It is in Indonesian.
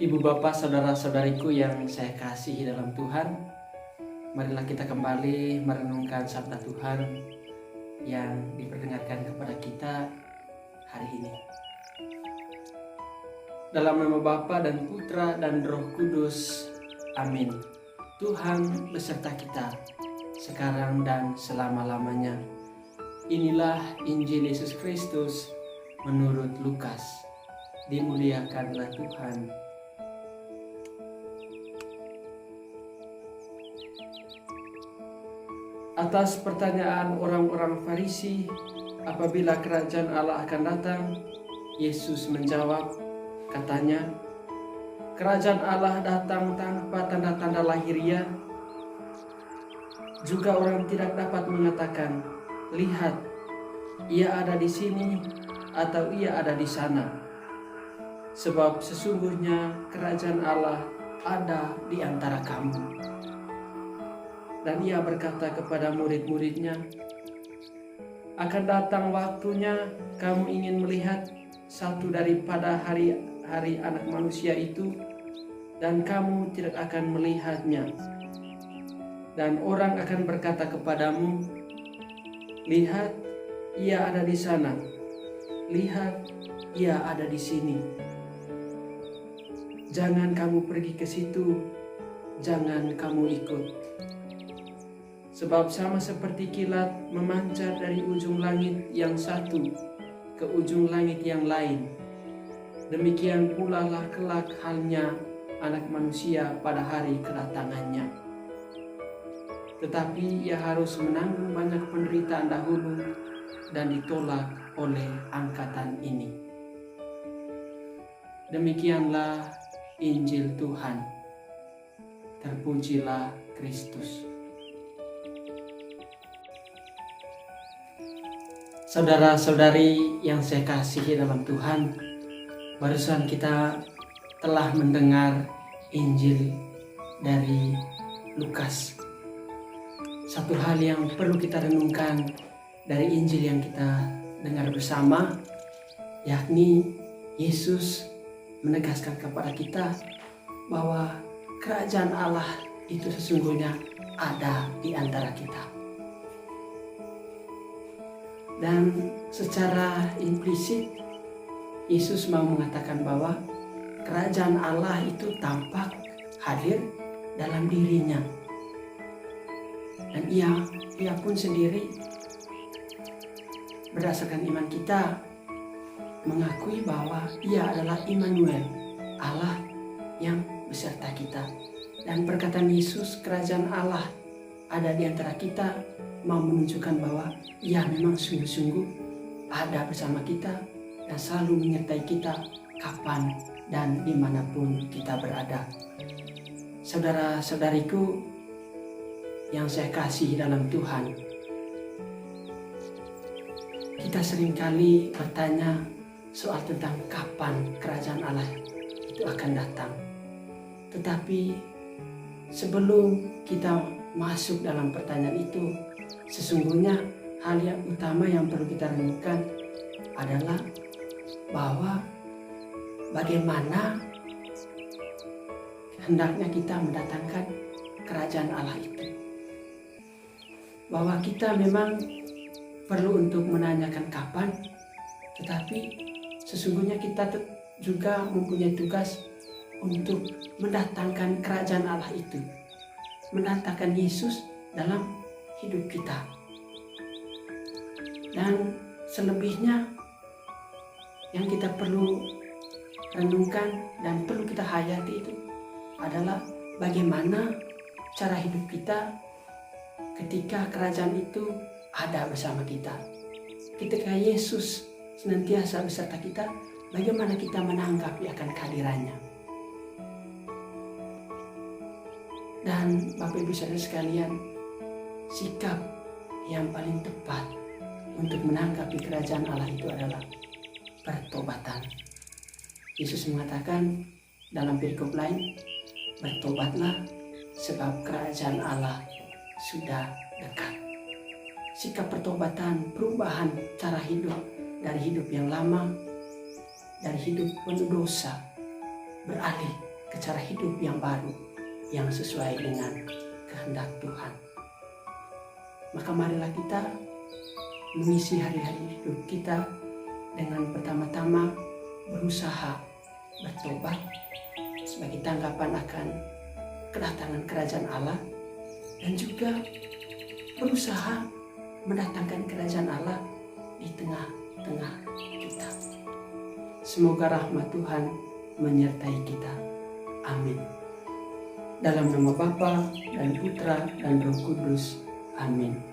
Ibu bapak saudara-saudariku yang saya kasihi dalam Tuhan, marilah kita kembali merenungkan sabda Tuhan yang diperdengarkan kepada kita hari ini. Dalam nama Bapa dan Putra dan Roh Kudus, amin. Tuhan beserta kita sekarang dan selama-lamanya. Inilah Injil Yesus Kristus menurut Lukas. Dimuliakanlah Tuhan. Atas pertanyaan orang-orang Farisi apabila kerajaan Allah akan datang, Yesus menjawab, katanya, kerajaan Allah datang tanpa tanda-tanda lahiriah. Juga orang tidak dapat mengatakan, lihat, ia ada di sini atau ia ada di sana. Sebab sesungguhnya kerajaan Allah ada di antara kamu. Dan ia berkata kepada murid-muridnya, akan datang waktunya kamu ingin melihat satu daripada hari-hari anak manusia itu, dan kamu tidak akan melihatnya. Dan orang akan berkata kepadamu, lihat, ia ada di sana. Lihat, ia ada di sini. Jangan kamu pergi ke situ, jangan kamu ikut. Sebab sama seperti kilat memancar dari ujung langit yang satu ke ujung langit yang lain, demikian pula lah kelak halnya anak manusia pada hari kedatangannya. Tetapi ia harus menanggung banyak penderitaan dahulu dan ditolak oleh angkatan ini. Demikianlah Injil Tuhan. Terpujilah Kristus. Saudara-saudari yang saya kasihi dalam Tuhan, barusan kita telah mendengar Injil dari Lukas. Satu hal yang perlu kita renungkan dari Injil yang kita dengar bersama, yakni Yesus menegaskan kepada kita bahwa kerajaan Allah itu sesungguhnya ada di antara kita. Dan secara implisit Yesus mau mengatakan bahwa kerajaan Allah itu tampak hadir dalam dirinya. Dan ia pun sendiri berdasarkan iman kita mengakui bahwa ia adalah Immanuel, Allah yang beserta kita. Dan perkataan Yesus, kerajaan Allah ada di antara kita, mau menunjukkan bahwa ia memang sungguh-sungguh ada bersama kita dan selalu menyertai kita kapan dan dimanapun kita berada. Saudara-saudariku yang saya kasihi dalam Tuhan, kita seringkali bertanya soal tentang kapan kerajaan Allah itu akan datang. Tetapi sebelum kita masuk dalam pertanyaan itu, sesungguhnya hal yang utama yang perlu kita renungkan adalah bahwa bagaimana hendaknya kita mendatangkan kerajaan Allah itu. Bahwa kita memang perlu untuk menanyakan kapan, tetapi sesungguhnya kita juga mempunyai tugas untuk mendatangkan kerajaan Allah itu, mendatangkan Yesus dalam hidup kita. Dan selebihnya yang kita perlu renungkan dan perlu kita hayati itu adalah bagaimana cara hidup kita ketika kerajaan itu ada bersama kita. Ketika Yesus senantiasa beserta kita, bagaimana kita menanggapi akan kehadirannya. Dan Bapak Ibu Saudara sekalian, sikap yang paling tepat untuk menanggapi kerajaan Allah itu adalah pertobatan. Yesus mengatakan dalam perikop lain, bertobatlah sebab kerajaan Allah sudah dekat. Sikap pertobatan, perubahan cara hidup dari hidup yang lama, dari hidup penuh dosa, beralih ke cara hidup yang baru, yang sesuai dengan kehendak Tuhan. Maka marilah kita mengisi hari-hari hidup kita dengan pertama-tama berusaha bertobat sebagai tanggapan akan kedatangan kerajaan Allah, dan juga berusaha mendatangkan kerajaan Allah di tengah-tengah kita. Semoga rahmat Tuhan menyertai kita. Amin. Dalam nama Bapa dan Putra dan Roh Kudus. Amin.